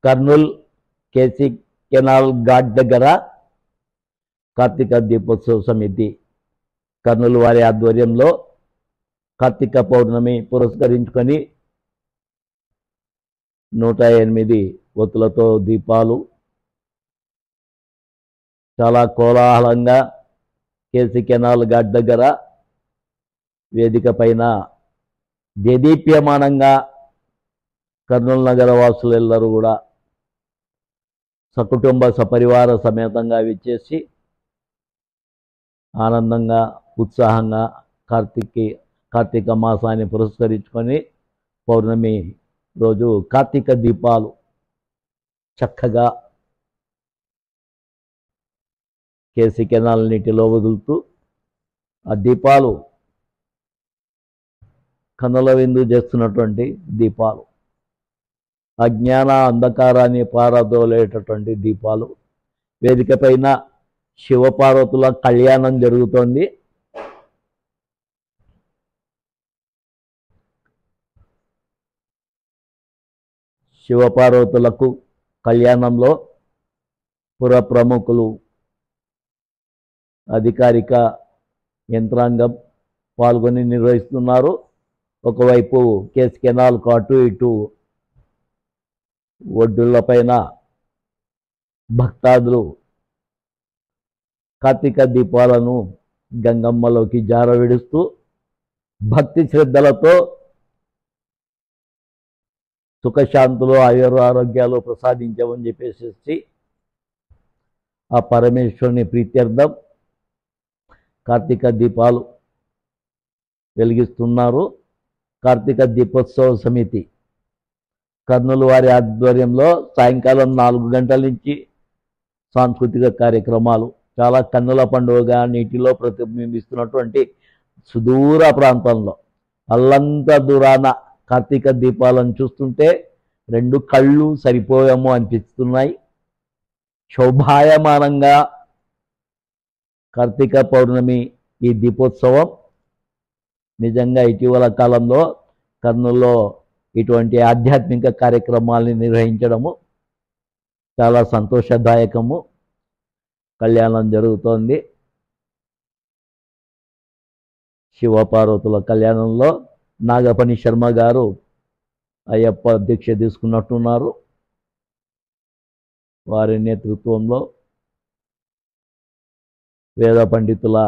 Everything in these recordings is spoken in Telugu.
కర్నూల్ కేసీ కెనాల్ ఘాట్ దగ్గర కార్తీక దీపోత్సవ సమితి కర్నూలు వారి ఆధ్వర్యంలో కార్తీక పౌర్ణమి పురస్కరించుకొని 108 ఒత్తులతో దీపాలు చాలా కోలాహలంగా కేసీ కెనాల్ ఘాట్ దగ్గర వేదిక పైన దేదీప్యమానంగా కర్నూలు నగర వాసులెల్లరూ కూడా సకుటుంబ సపరివార సమేతంగా విచ్చేసి ఆనందంగా ఉత్సాహంగా కార్తీక మాసాన్ని పురస్కరించుకొని పౌర్ణమి రోజు కార్తీక దీపాలు చక్కగా కేసీ కెనాల్ నీటిలో వదులుతూ ఆ దీపాలు కన్నుల విందు చేస్తున్నటువంటి దీపాలు అజ్ఞాన అంధకారాన్ని పారదోలేటటువంటి దీపాలు వేదిక పైన శివపార్వతుల కళ్యాణం జరుగుతోంది. శివపార్వతులకు కళ్యాణంలో పుర ప్రముఖులు అధికారిక యంత్రాంగం పాల్గొని నిర్వహిస్తున్నారు. ఒకవైపు కేసీ కెనాల్కు అటు ఇటు ఒడ్డులపైన భక్తాదులు కార్తీక దీపాలను గంగమ్మలోకి జారవిడుస్తూ భక్తి శ్రద్ధలతో సుఖశాంతులు ఆయురారోగ్యాలు ప్రసాదించమని చెప్పేసి ఆ పరమేశ్వరుని ప్రీత్యర్థం కార్తీక దీపాలు వెలిగిస్తున్నారు. కార్తీక దీపోత్సవ సమితి కర్నూలు వారి ఆధ్వర్యంలో సాయంకాలం 4 గంటల నుంచి సాంస్కృతిక కార్యక్రమాలు చాలా కన్నుల పండుగగా నీటిలో ప్రతిబింబిస్తున్నటువంటి సుదూర ప్రాంతంలో అల్లంత దూరాన కార్తీక దీపాలను చూస్తుంటే 2 కళ్ళు సరిపోయాము అనిపిస్తున్నాయి. శోభాయమానంగా కార్తీక పౌర్ణమి ఈ దీపోత్సవం నిజంగా ఇటీవల కాలంలో కర్నూలులో ఇటువంటి ఆధ్యాత్మిక కార్యక్రమాల్ని నిర్వహించడము చాలా సంతోషదాయకము. కళ్యాణం జరుగుతోంది. శివపార్వతుల కళ్యాణంలో నాగపని శర్మ గారు అయ్యప్ప దీక్ష తీసుకున్నట్టున్నారు. వారి నేతృత్వంలో వేద పండితుల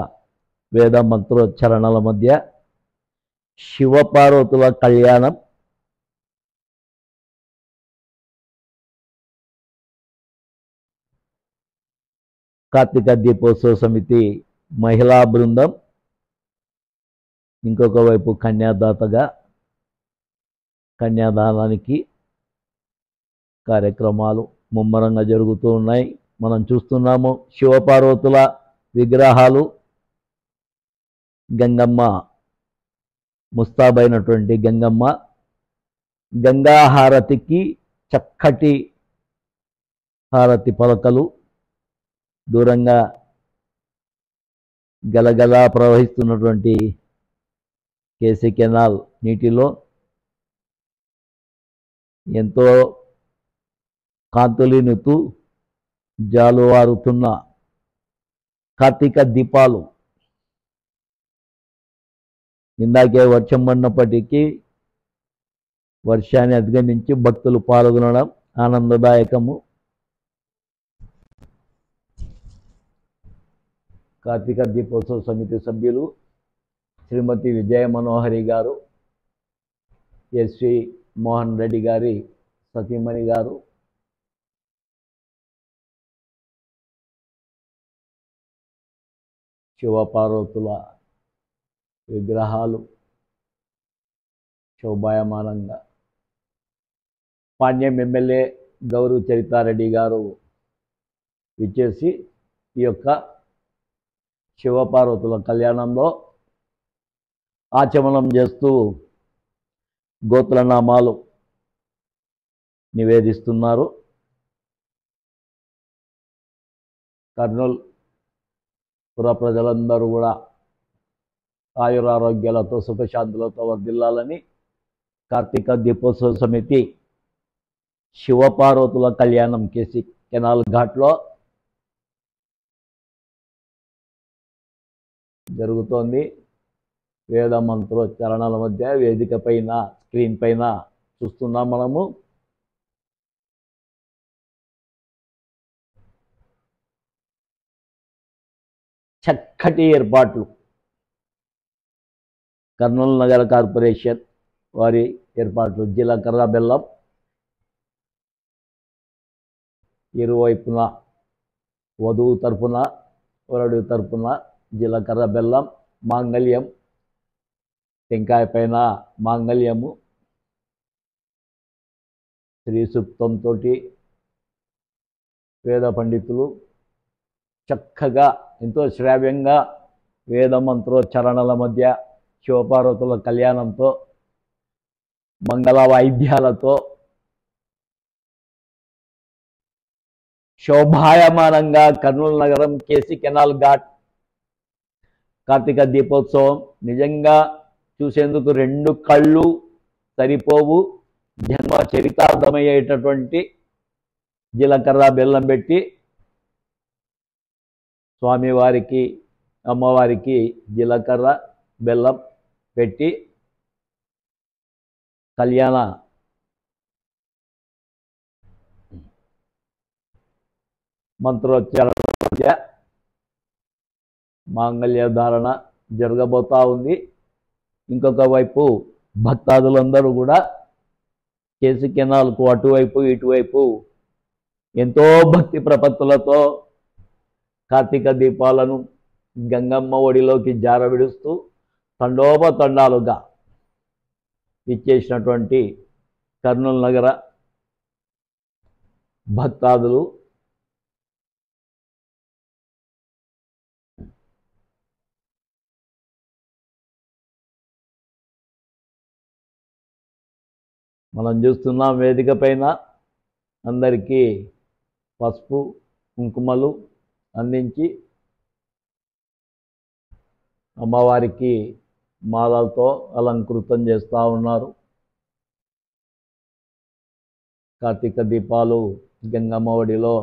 వేద మంత్రోచ్చరణల మధ్య శివపార్వతుల కళ్యాణం కార్తీక దీపోత్సవ సమితి మహిళా బృందం ఇంకొక వైపు కన్యాదాతగా కన్యాదానానికి కార్యక్రమాలు ముమ్మరంగా జరుగుతూ ఉన్నాయి. మనం చూస్తున్నాము శివపార్వతుల విగ్రహాలు గంగమ్మ ముస్తాబైనటువంటి గంగమ్మ గంగా హారతికి చక్కటి హారతి పలకలు దూరంగా గలగలా ప్రవహిస్తున్నటువంటి కేసీ కెనాల్ నీటిలో ఎంతో కాంతులినుతూ జాలువారుతున్న కార్తీక దీపాలు ఇందాకే వర్షం పడినప్పటికీ వర్షాన్ని అధిగమించి భక్తులు పాల్గొనడం ఆనందదాయకము. కార్తీక దీపోత్సవ సమితి సభ్యులు శ్రీమతి విజయ మనోహరి గారు, ఎస్వి మోహన్ రెడ్డి గారి సతీమణి గారు, శివపార్వతుల విగ్రహాలు శోభాయమానంగా పాణ్యం ఎమ్మెల్యే గౌరు చరితారెడ్డి గారు విచ్చేసి ఈ యొక్క శివపార్వతుల కళ్యాణంలో ఆచమనం చేస్తూ గోత్రనామాలు నివేదిస్తున్నారు. కర్నూలు పుర ప్రజలందరూ కూడా ఆయురారోగ్యాలతో సుఖశాంతులతో వర్ధిల్లాలని కార్తీక దీపోత్సవ సమితి శివపార్వతుల కళ్యాణం కేసీ కెనాల్ ఘాట్లో జరుగుతోంది. వేద మంత్రోచ్చారణల మధ్య వేదిక పైన స్క్రీన్ పైన చూస్తున్నాం మనము. చక్కటి ఏర్పాట్లు కర్నూలు నగర కార్పొరేషన్ వారి ఏర్పాట్లు. జీలకర్ర బెల్లం ఇరువైపున వధువు తరపున వరుడు తరపున జీలకర్ర బెల్లం, మాంగళ్యం, టెంకాయ పైన మాంగళ్యము, శ్రీ సూక్తంతో వేద పండితులు చక్కగా ఎంతో శ్రావ్యంగా వేద మంత్రోచ్చరణల మధ్య శివపార్వతుల కళ్యాణంతో మంగళ వాయిద్యాలతో శోభాయమానంగా కర్నూలు నగరం కేసీ కెనాల్ ఘాట్ కార్తీక దీపోత్సవం నిజంగా చూసేందుకు రెండు కళ్ళు సరిపోవు. జన్మ చరితార్థమయ్యేటటువంటి జీలకర్ర బెల్లం పెట్టి స్వామివారికి అమ్మవారికి జీలకర్ర బెల్లం పెట్టి కళ్యాణ మంత్రోచ్చారణ మధ్య మాంగళ్య ధారణ జరగబోతా ఉంది. ఇంకొక వైపు భక్తాదులందరూ కూడా కేసీ కెనాల్కు అటువైపు ఇటువైపు ఎంతో భక్తి ప్రపత్తులతో కార్తీక దీపాలను గంగమ్మ ఒడిలోకి జారవిడుస్తూ తండోపతండాలుగా ఇచ్చేసినటువంటి కర్నూలు నగర భక్తాదులు మనం చూస్తున్నాం. వేదిక పైన అందరికీ పసుపు కుంకుమలు అందించి అమ్మవారికి మాలలతో అలంకృతం చేస్తూ ఉన్నారు. కార్తీక దీపాలు గంగమ్మ ఒడిలో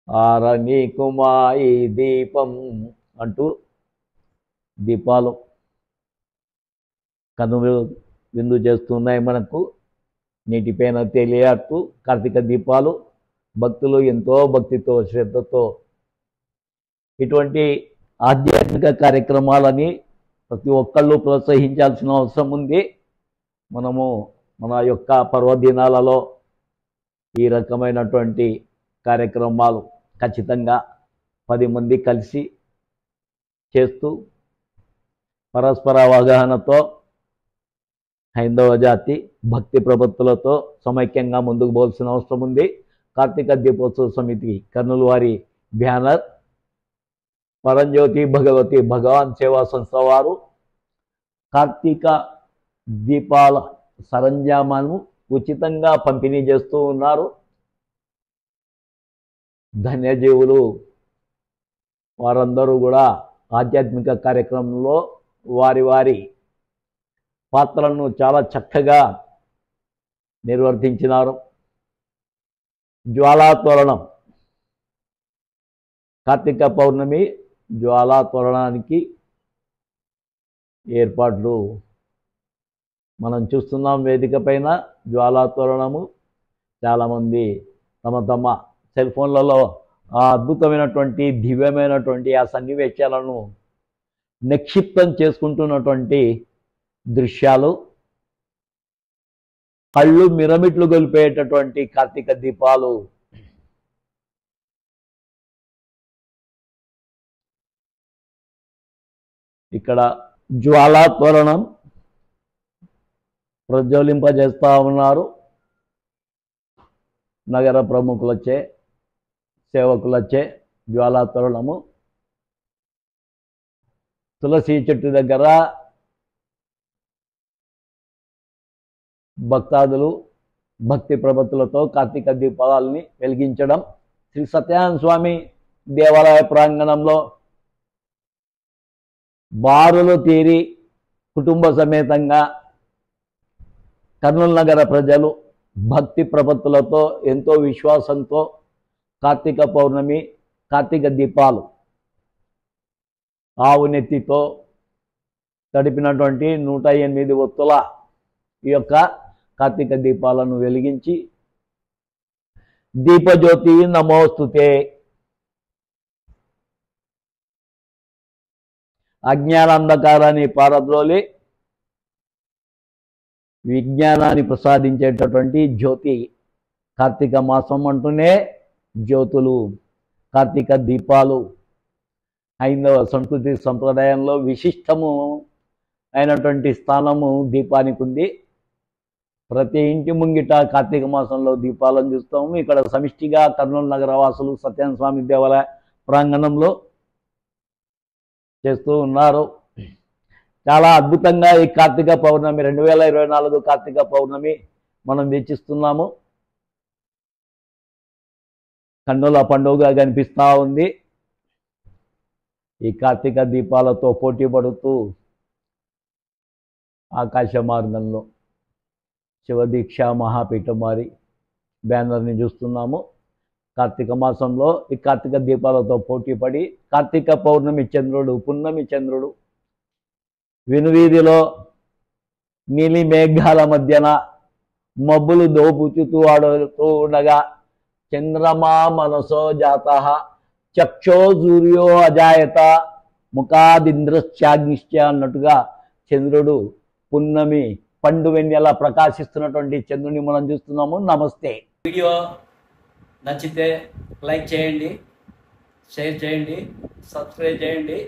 ఆరని కుమాయి దీపం అంటూ దీపాలు కనులు విందు చేస్తున్నాయి. మనకు నీటిపైన తేలియాడుతూ కార్తీక దీపాలు భక్తులు ఎంతో భక్తితో శ్రద్ధతో ఇటువంటి ఆధ్యాత్మిక కార్యక్రమాలని ప్రతి ఒక్కళ్ళు ప్రోత్సహించాల్సిన అవసరం ఉంది. మనము మన యొక్క పర్వదినాలలో ఈ రకమైనటువంటి కార్యక్రమాలు ఖచ్చితంగా 10 మంది కలిసి చేస్తూ పరస్పర అవగాహనతో హైందవ జాతి భక్తి ప్రపత్తులతో సమైక్యంగా ముందుకు పోవాల్సిన అవసరం ఉంది. కార్తీక దీపోత్సవ సమితి కర్నూలు వారి బ్యానర్ పరంజ్యోతి భగవతి భగవాన్ సేవా సంస్థ వారు కార్తీక దీపాల సరంజామాను ఉచితంగా పంపిణీ చేస్తూ ఉన్నారు. ధన్యజీవులు వారందరూ కూడా ఆధ్యాత్మిక కార్యక్రమంలో వారి వారి పాత్రలను చాలా చక్కగా నిర్వర్తించినారు. జ్వాలా తోరణం కార్తీక పౌర్ణమి జ్వాలా తోరణానికి ఏర్పాట్లు మనం చూస్తున్నాం. వేదిక పైన జ్వాలా తోరణము చాలామంది తమ తమ సెల్ ఫోన్లలో ఆ అద్భుతమైనటువంటి దివ్యమైనటువంటి ఆ సన్నివేశాలను నిక్షిప్తం చేసుకుంటున్నటువంటి దృశ్యాలు, కళ్ళు మిరమిట్లు గొలిపేటటువంటి కార్తీక దీపాలు ఇక్కడ జ్వాలా తోరణం ప్రజ్వలింపజేస్తూ ఉన్నారు. నగర ప్రముఖులచే సేవకులచే జ్వాలా తోరణము తులసి చెట్టు దగ్గర భక్తాదులు భక్తి ప్రపత్తులతో కార్తీక దీపాలని వెలిగించడం. శ్రీ సత్యనారాయణ స్వామి దేవాలయ ప్రాంగణంలో బారులు తీరి కుటుంబ సమేతంగా కర్నూలు నగర ప్రజలు భక్తి ప్రపత్తులతో ఎంతో విశ్వాసంతో కార్తీక పౌర్ణమి కార్తీక దీపాలు ఆవు నెత్తితో తడిపినటువంటి 108 ఒత్తుల ఈ యొక్క కార్తీక దీపాలను వెలిగించి దీపజ్యోతి నమోస్తుతే అజ్ఞానాంధకారాన్ని పారద్రోలి విజ్ఞానాన్ని ప్రసాదించేటటువంటి జ్యోతి. కార్తీక మాసం అంటూనే జ్యోతులు, కార్తీక దీపాలు హైందవ సంస్కృతి సంప్రదాయంలో విశిష్టము అయినటువంటి స్థానము దీపానికి ఉంది. ప్రతి ఇంటి ముంగిట కార్తీక మాసంలో దీపాలను చూస్తాము. ఇక్కడ సమిష్టిగా కర్నూలు నగరవాసులు సత్యనారాయణ స్వామి దేవాలయ ప్రాంగణంలో చేస్తూ ఉన్నారు. చాలా అద్భుతంగా ఈ కార్తీక పౌర్ణమి 2024 కార్తీక పౌర్ణమి మనం వీక్షిస్తున్నాము. కన్నుల పండుగగా కనిపిస్తూ ఉంది. ఈ కార్తీక దీపాలతో పోటీ పడుతూ ఆకాశ మార్గంలో శివదీక్ష మహాపీఠం వారి బ్యానర్ని చూస్తున్నాము. కార్తీక మాసంలో ఈ కార్తీక దీపాలతో పోటీ పడి కార్తీక పౌర్ణమి చంద్రుడు, పున్నమి చంద్రుడు వినువీధిలో నీలి మేఘాల మధ్యన మబ్బులు దోపుచుతూ ఆడుతూ ఉండగా చంద్రమా మనసో జాత చక్షో సూర్యో అజాయత ముఖాదింద్రశ్చాగ్నిశ్చ అన్నట్టుగా చంద్రుడు పున్నమి పండు వెన్నెల ప్రకాశిస్తున్నటువంటి చంద్రుని మనం చూస్తున్నాము. నమస్తే. వీడియో నచ్చితే లైక్ చేయండి, షేర్ చేయండి, సబ్స్క్రైబ్ చేయండి.